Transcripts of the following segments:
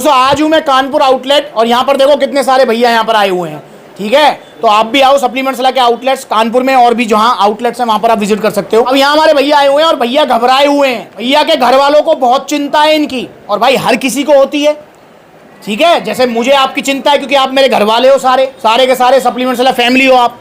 दोस्तों आज हूँ मैं कानपुर आउटलेट और यहाँ पर देखो कितने सारे भैया यहाँ पर आए हुए हैं। ठीक है, तो आप भी आओ सप्लीमेंट्स ला के आउटलेट्स कानपुर में और भी जहाँ आउटलेट्स हैं वहाँ पर आप विजिट कर सकते हो। अब यहाँ हमारे भैया आए हुए हैं और भैया घबराए हुए हैं। भैया के घर वालों को बहुत चिंता है इनकी, और भाई हर किसी को होती है। ठीक है, जैसे मुझे आपकी चिंता है क्योंकि आप मेरे घर वाले हो, सारे के सारे सप्लीमेंट्स वाला फैमिली हो आप,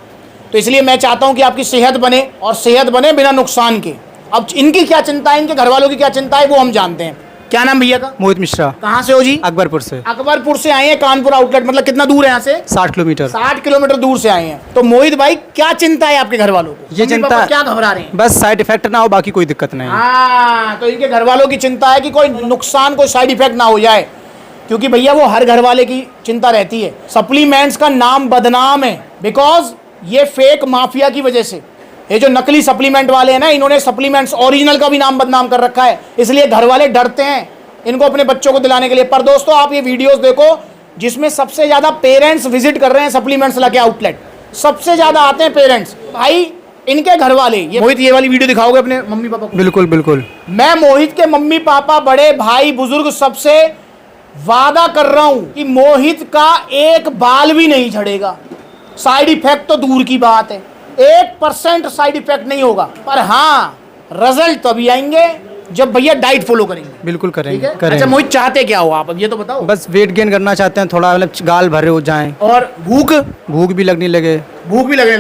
तो इसलिए मैं चाहता हूँ कि आपकी सेहत बने और सेहत बने बिना नुकसान के। अब इनकी क्या चिंता है, इनके घर वालों की क्या चिंता है वो हम जानते हैं। क्या नाम भैया का? मोहित मिश्रा। कहाँ से हो जी? अकबरपुर से। अकबरपुर से आए हैं कानपुर आउटलेट, मतलब कितना दूर है यहाँ से? 60 किलोमीटर। 60 किलोमीटर दूर से आए हैं। तो मोहित भाई क्या चिंता है आपके घर वालों को? ये चिंता क्या घबरा रहे हैं? बस साइड इफेक्ट ना हो, बाकी कोई दिक्कत नहीं। हाँ, तो इनके घर वालों की चिंता है कि कोई नुकसान, कोई साइड इफेक्ट ना हो जाए, क्योंकि भैया वो हर घर वाले की चिंता रहती है। सप्लीमेंट्स का नाम बदनाम है बिकॉज ये फेक माफिया की वजह से, ये जो नकली सप्लीमेंट वाले हैं ना, इन्होंने सप्लीमेंट्स ओरिजिनल का भी नाम बदनाम कर रखा है, इसलिए घर वाले डरते हैं इनको अपने बच्चों को दिलाने के लिए। पर दोस्तों आप ये वीडियोस देखो जिसमें सबसे ज्यादा पेरेंट्स विजिट कर रहे हैं सप्लीमेंट्स ला के आउटलेट, सबसे ज्यादा आते हैं पेरेंट्स। भाई इनके घर वाले, ये मोहित ये वाली वीडियो दिखाओगे अपने मम्मी पापा को? बिल्कुल बिल्कुल। मैं मोहित के मम्मी पापा, बड़े भाई बुजुर्ग सबसे वादा कर रहा हूं कि मोहित का एक बाल भी नहीं झड़ेगा। साइड इफेक्ट तो दूर की बात है, 1% साइड इफेक्ट नहीं होगा, पर हाँ रिजल्ट तभी आएंगे जब भैया डाइट फॉलो करेंगे। बिल्कुल करेंगे, अच्छा मोहित चाहते क्या हो आप, अब ये तो बताओ। बस वेट गेन करना चाहते हैं, थोड़ा मतलब गाल भरे हो जाएं और भूख भी लगने लगे।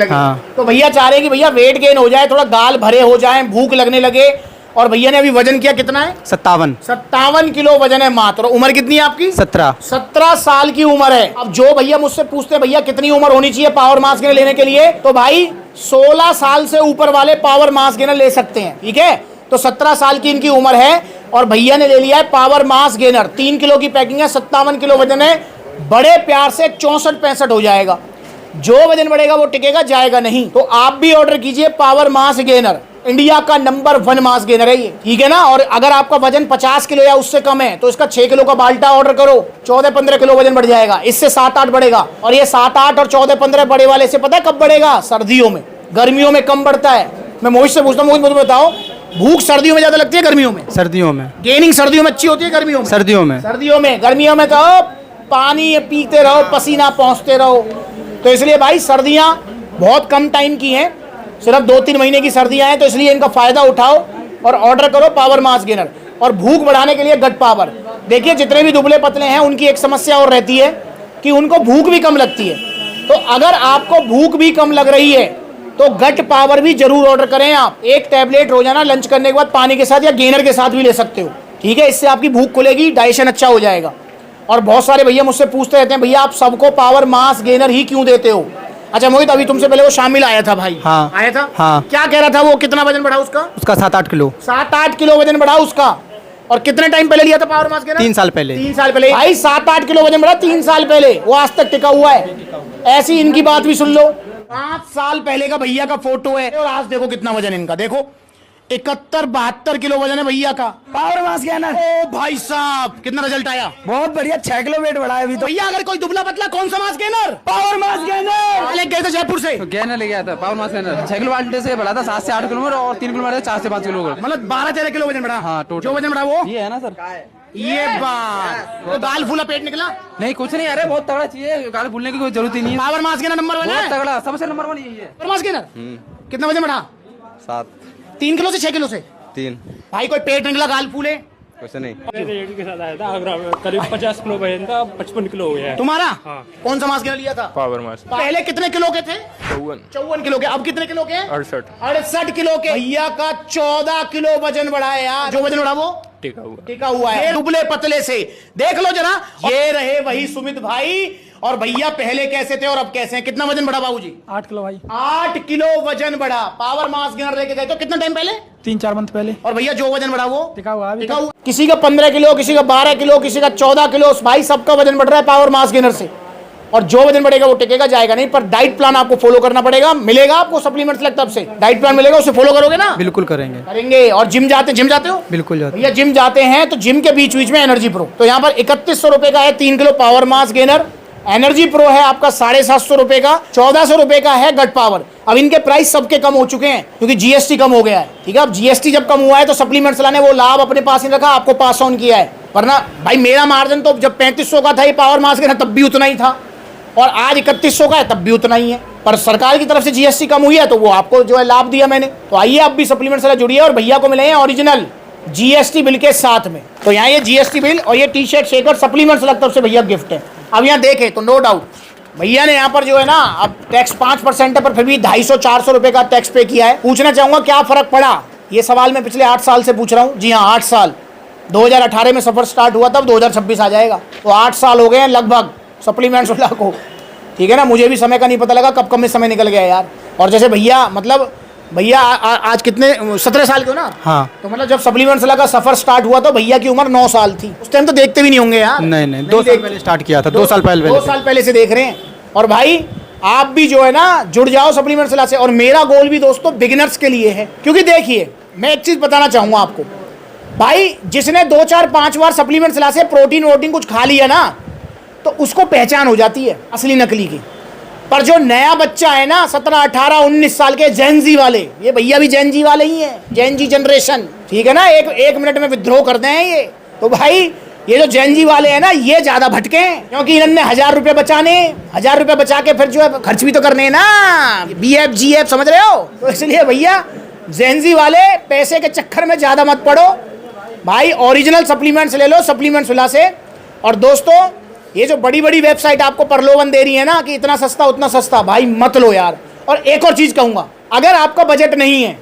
हाँ। तो भैया चाह रहे हैं कि भैया वेट गेन हो जाए, थोड़ा गाल भरे हो जाए, भूख लगने लगे। और भैया ने अभी वजन किया कितना है? 57 किलो वजन है मात्र। उम्र कितनी है आपकी? 17 साल की उम्र है। अब जो भैया मुझसे पूछते हैं भैया कितनी उम्र होनी चाहिए पावर मास गेनर लेने के लिए, तो भाई 16 साल से ऊपर वाले पावर मास गेनर ले सकते हैं। ठीक है, तो 17 साल की इनकी उम्र है और भैया ने ले लिया है पावर मास गेनर। 3 किलो की पैकिंग है, 57 किलो वजन है। बड़े प्यार से 64-65 हो जाएगा। जो वजन बढ़ेगा वो टिकेगा, जाएगा नहीं। तो आप भी ऑर्डर कीजिए पावर मास गेनर, इंडिया का नंबर 1 मास गेनर है ये। ठीक है ना, और अगर आपका वजन 50 किलो या उससे कम है तो इसका 6 किलो का बाल्टा ऑर्डर करो, 14-15 किलो वजन बढ़ जाएगा। इससे 7-8 बढ़ेगा, और ये 7-8 और 14-15 बड़े वाले से पता है कब बढ़ेगा? सर्दियों में। गर्मियों में कम बढ़ता है। मैं मोहित से पूछता हूँ, मोहित मुझे बताओ, भूख सर्दियों में ज्यादा लगती है गर्मियों में? सर्दियों में। गेनिंग सर्दियों में अच्छी होती है गर्मियों में? सर्दियों में। गर्मियों में तो पानी पीते रहो, पसीना पहुंचते रहो। तो इसलिए भाई सर्दियां बहुत कम टाइम की हैं, सिर्फ 2-3 महीने की सर्दियां हैं, तो इसलिए इनका फायदा उठाओ और ऑर्डर करो पावर मास गेनर। और भूख बढ़ाने के लिए गट पावर। देखिए जितने भी दुबले पतले हैं उनकी एक समस्या और रहती है कि उनको भूख भी कम लगती है। तो अगर आपको भूख भी कम लग रही है तो गट पावर भी जरूर ऑर्डर करें आप। एक टैबलेट रोजाना लंच करने के बाद पानी के साथ या गेनर के साथ भी ले सकते हो। ठीक है, इससे आपकी भूख खुलेगी, डाइजेशन अच्छा हो जाएगा। और बहुत सारे भैया मुझसे पूछते रहते हैं भैया आप सबको पावर मास गेनर ही क्यों देते हो? अच्छा मोहित, अभी तुमसे पहले वो शामिल आया था भाई। हाँ। आया था? हाँ। क्या कह रहा था वो, कितना वजन बढ़ा उसका? 7-8 किलो। 7-8 किलो वजन बढ़ा उसका। और कितने टाइम पहले लिया था पावर मास गेनर? 3 साल पहले। 3 साल पहले भाई 7-8 किलो वजन बढ़ा 3 साल पहले, वो आज तक टिका हुआ है। ऐसी इनकी बात भी सुन लो। 5 साल पहले का भैया का फोटो है और आज देखो कितना वजन इनका, देखो 71-72 किलो वजन है भैया का। Power mass gainer. ओ भाई साहब, कितना रिजल्ट आया? बहुत बढ़िया, 6 किलो वेट बढ़ा है अभी तो। भैया अगर कोई दुबला पतला, कौन सा mass gainer? Power mass gainer लेके गए थे जयपुर से, तो गेनर ले गया था पावर मास गेनर। 6 किलो बाल्टे से बढ़ा था 7 से 8 किलो में, और 3 किलो बढ़ा 4 से 5 किलो। मतलब 12-13 किलो वजन बढ़ा। हाँ, टोटल जो वजन बढ़ा वो ये है ना सर? ये बात तो दाल फूला पेट निकला नहीं, कुछ नहीं। अरे बहुत तगड़ा चाहिए, गाल भूलने की कोई जरूरत ही नहीं है। पावर मास गेनर नंबर 1 बहुत है, तगड़ा, सबसे नंबर 1 यही है। Power mass gainer. कितना वजन बढ़ा? 7 3 किलो से 6 किलो से। 3 भाई कोई पेट निकला, गाल फूले? कुछ नहीं। रेट के साथ आया था, करीब 50 किलो वजन था, 55 किलो हो गया है। तुम्हारा? हाँ। कौन सा मास गेनर लिया था? Power mass. पहले कितने किलो के थे? 54 किलो के। अब कितने किलो के? 68 किलो के। भैया का 14 किलो वजन बढ़ा है यार। जो वजन बढ़ा वो टिका हुआ है, दुबले पतले से। देख लो जरा, ये रहे वही सुमित भाई। और भैया पहले कैसे थे और अब कैसे हैं? कितना वजन बढ़ा बाबूजी? 8 किलो भाई। 8 किलो वजन बढ़ा। पावर मास गेनर लेके गए तो कितना टाइम पहले? 3-4 मंथ पहले। और भैया जो वजन बढ़ा वो टिका हुआ अभी टिका हुआ। किसी का 15 किलो, किसी का 12 किलो, किसी का 14 किलो। भाई सबका वजन बढ़ रहा है पावर मास गेनर से। और जो वजन बढ़ेगा वो टिकेगा, जाएगा नहीं। पर डाइट प्लान आपको फॉलो करना पड़ेगा। मिलेगा आपको सप्लीमेंट्स लगता से डाइट प्लान मिलेगा, उसे फॉलो करोगे ना? बिल्कुल करेंगे। और जिम जाते हो? बिल्कुल जाते। भैया जिम जाते हैं तो जिम के बीच में एनर्जी प्रो, तो यहाँ पर 3100 रुपए का है 3 kilo power mass gainer. Energy pro है आपका 750 रुपए का, 1400 रुपए का है गट पावर। अब इनके प्राइस सबके कम हो चुके हैं क्योंकि जीएसटी कम हो गया है। ठीक है, अब जीएसटी जब कम हुआ है तो सप्लीमेंट्स लाने वो लाभ अपने पास ही रखा, आपको पास ऑन किया है। पर ना भाई मेरा मार्जिन तो जब 3500 का था ये पावर मास्क का तब भी उतना ही था, और आज 3100 का है तब भी उतना ही है। पर सरकार की तरफ से जीएसटी कम हुई है तो वो आपको जो है लाभ दिया मैंने। तो आइए आप भी सप्लीमेंट से जुड़िए और भैया को मिले हैं ओरिजिनल जीएसटी बिल के साथ में। तो यहाँ ये जीएसटी बिल और ये टी शर्ट शेकर सप्लीमेंट से तरफ से भैया गिफ्ट है। अब यहाँ देखें तो नो डाउट भैया ने यहाँ पर जो है ना, अब टैक्स 5% है पर फिर भी 250-400 रुपए का टैक्स पे किया है। पूछना चाहूंगा क्या फर्क पड़ा, ये सवाल मैं पिछले 8 साल से पूछ रहा हूँ। जी हाँ 8 साल, 2018 में सफर स्टार्ट हुआ तब 2026 आ जाएगा, तो 8 साल हो गए हैं लगभग सप्लीमेंट्स वाला को, ठीक है ना। मुझे भी समय का नहीं पता लगा कब में समय निकल गया यार। और जैसे भैया मतलब भैया आज कितने 17 साल के हो ना? हाँ। तो मतलब जब सप्लीमेंट्स वाला का सफर स्टार्ट हुआ तो भैया की उम्र 9 साल थी। उस टाइम तो देखते भी नहीं होंगे यार। नहीं 2 साल पहले स्टार्ट किया था, 2 साल पहले 2 साल पहले से देख रहे हैं। और भाई आप भी जो है ना जुड़ जाओ सप्लीमेंट्स वाला से। और मेरा गोल भी दोस्तों बिगिनर्स के लिए है, क्योंकि देखिए मैं एक चीज बताना चाहूंगा आपको भाई, जिसने 2 4 5 बार सप्लीमेंट्स वाला से प्रोटीन वोटीन कुछ खा लिया ना तो उसको पहचान हो जाती है असली नकली की। पर जो नया बच्चा है ना 17 18 19 साल के जेनजी वाले, ये भैया भी जेनजी वाले ही हैं, जेनजी जनरेशन, ठीक है ना। एक मिनट में विद्रोह करते हैं ये। तो भाई ये जो जेनजी वाले हैं ना ये ज्यादा भटके हैं, क्योंकि इन्होंने 1000 रुपए बचाने, 1000 रुपए बचा के फिर जो है खर्च भी तो करने हैं ना, BF GF समझ रहे हो। तो इसलिए भैया जेनजी वाले पैसे के चक्कर में ज्यादा मत पड़ो भाई, ओरिजिनल सप्लीमेंट्स ले लो सप्लीमेंट्स वाला से। और दोस्तों ये जो बड़ी बड़ी वेबसाइट आपको प्रलोभन दे रही है ना कि इतना सस्ता उतना सस्ता, भाई मत लो यार। और एक और चीज कहूंगा, अगर आपका बजट नहीं है,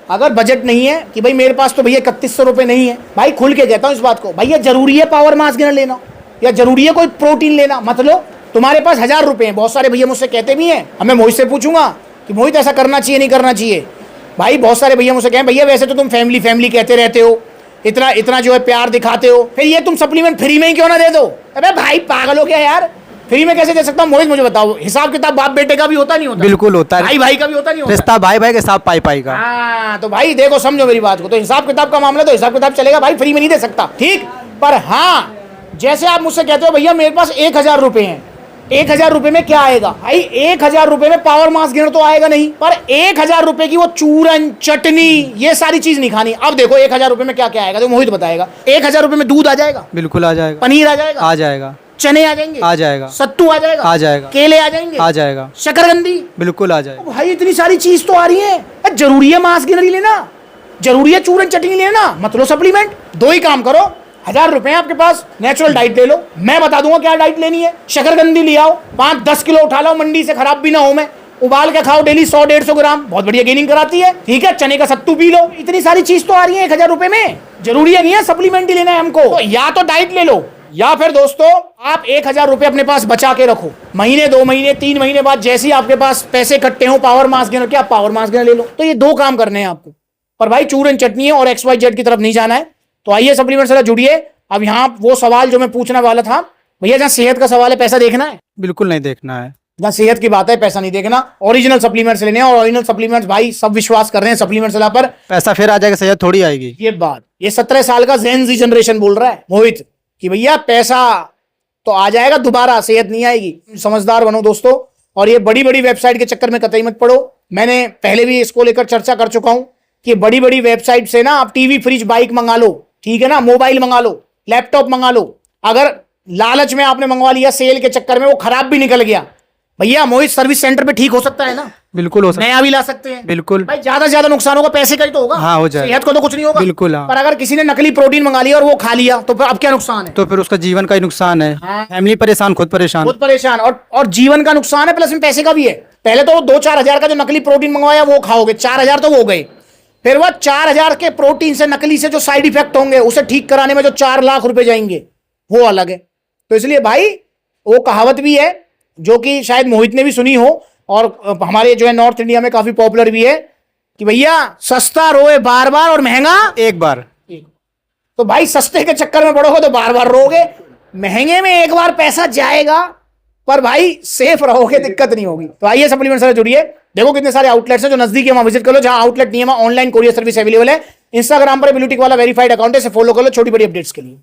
अगर बजट नहीं है कि भाई मेरे पास तो भैया 3100 रुपए नहीं है, भाई खुल के कहता हूं इस बात को, भैया जरूरी है पावर मास्क गेनर लेना या जरूरी है कोई प्रोटीन लेना, मत लो। तुम्हारे पास 1000 रुपए हैं, बहुत सारे भैया मुझसे कहते भी हैं, हमें मोहित से पूछूंगा कि मोहित ऐसा करना चाहिए नहीं करना चाहिए। भाई बहुत सारे भैया मुझसे कहें भैया वैसे तो तुम फैमिली फैमिली कहते रहते हो, इतना जो है प्यार दिखाते हो, फिर ये तुम सप्लीमेंट फ्री में ही क्यों ना दे दो। अबे भाई पागल हो क्या यार, फ्री में कैसे दे सकता हूँ मोहित, मुझे बताओ। हिसाब किताब बाप बेटे का भी होता नहीं होता? बिल्कुल होता है। भाई भाई का भी होता नहीं होता? रिश्ता भाई भाई के साथ पाई का। हाँ तो भाई देखो समझो मेरी बात को, तो हिसाब किताब का मामला तो हिसाब किताब चलेगा भाई, फ्री में नहीं दे सकता, ठीक। पर हाँ जैसे आप मुझसे कहते हो भैया मेरे पास 1000 रुपए हैं, 1000 रुपए में क्या आएगा भाई, 1000 रुपए में पावर मास्क गेनर तो आएगा नहीं, पर 1000 रुपए की वो चूरन चटनी ये सारी चीज नहीं खानी। अब देखो 1000 रुपए में क्या क्या आएगा तो मोहित बताएगा। 1000 रुपए में दूध आ जाएगा, बिल्कुल आ जाएगा, पनीर आ जाएगा, आ जाएगा, चने आ जाएंगे, आ जाएगा, सत्तू आ जाएगा, आ जाएगा, केले आ जाएंगे, आ जाएगा, शकरकंदी बिल्कुल आ जाएगा। भाई इतनी सारी चीज तो आ रही है, जरूरी है मास्क गेनर लेना, जरूरी है चूरन चटनी लेना, मत लो सप्लीमेंट। 2 ही काम करो, 1000 रुपए हैं आपके पास, नेचुरल डाइट ले लो, मैं बता दूंगा क्या डाइट लेनी है। शकरकंदी ले आओ, 5-10 किलो उठा लो मंडी से, खराब भी ना हो, मैं उबाल के खाओ डेली 100-150 ग्राम, बहुत बढ़िया गेनिंग कराती है, ठीक है। चने का सत्तू पी लो, इतनी सारी चीज तो आ रही है 1000 रुपए में, जरूरी है नहीं है सप्लीमेंट ही लेना है हमको। तो या तो डाइट ले लो या फिर दोस्तों आप 1000 रुपए अपने पास बचा के रखो, महीने 2 महीने 3 महीने बाद जैसे ही आपके पास पैसे इकट्ठे हो पावर मास्क गेनर के आप पावर मास्क गेनर ले लो। तो ये 2 काम करने हैं आपको, पर भाई चूरन चटनी है और XYZ की तरफ नहीं जाना है। तो आइए सप्लीमेंट से जुड़िए। अब यहाँ वो सवाल जो मैं पूछने वाला था भैया, जहाँ सेहत का सवाल है पैसा देखना है? बिल्कुल नहीं देखना है। जहाँ सेहत की बात है पैसा नहीं देखना, ओरिजिनल सप्लीमेंट्स लेने हैं। और ओरिजिनल सप्लीमेंट्स भाई सब विश्वास कर रहे हैं सप्लीमेंट्स पर, पैसा फिर आ जाएगा, सेहत थोड़ी आएगी। ये बात ये 17 साल का जेन जी जनरेशन बोल रहा है मोहित कि भैया पैसा तो आ जाएगा दोबारा, सेहत नहीं आएगी। समझदार बनो दोस्तों, और ये बड़ी बड़ी वेबसाइट के चक्कर में कतई मत पड़ो। मैंने पहले भी इसको लेकर चर्चा कर चुका हूं कि बड़ी बड़ी वेबसाइट से ना आप टीवी फ्रिज बाइक मंगा लो, ठीक है ना, मोबाइल मंगा लो, लैपटॉप मंगा लो। अगर लालच में आपने मंगवा लिया, सेल के चक्कर में वो खराब भी निकल गया, भैया मोहित सर्विस सेंटर पे ठीक हो सकता है ना, बिल्कुल हो सकता है, नया भी ला सकते हैं। बिल्कुल भाई ज्यादा से ज्यादा नुकसान होगा, पैसे का ही तो होगा, हाँ हो जाए, सेहत को तो कुछ नहीं होगा, बिल्कुल हाँ। पर अगर किसी ने नकली प्रोटीन मंगा लिया और वो खा लिया तो फिर अब क्या नुकसान है? तो फिर उसका जीवन का ही नुकसान है, हाँ। फैमिली परेशान, खुद परेशान, और जीवन का नुकसान है, प्लस में पैसे का भी है। पहले तो 2-4 हजार का जो नकली प्रोटीन मंगवाया वो खाओगे, 4000 तो वो गए, फिर वह 4000 के प्रोटीन से नकली से जो साइड इफेक्ट होंगे उसे ठीक कराने में जो 4 लाख रुपए जाएंगे वो अलग है। तो इसलिए भाई वो कहावत भी है जो कि शायद मोहित ने भी सुनी हो और हमारे जो है नॉर्थ इंडिया में काफी पॉपुलर भी है कि भैया सस्ता रोए बार बार और महंगा एक बार। तो भाई सस्ते के चक्कर में पड़ोगे तो बार बार रोगे, महंगे में एक बार पैसा जाएगा, पर भाई सेफ रहोगे, दिक्कत नहीं होगी। तो आइए सप्लीमेंट से जुड़िए, देखो कितने सारे आउटलेट्स हैं, जो नजदीक है वहां विजिट कर लो, जहां आउटलेट नहीं है वहां ऑनलाइन कोरियर सर्विस अवेलेबल है। इंस्टाग्राम पर ब्लूटिक वाला वेरीफाइड अकाउंट है, फॉलो कर लो छोटी बड़ी अपडेट्स के लिए।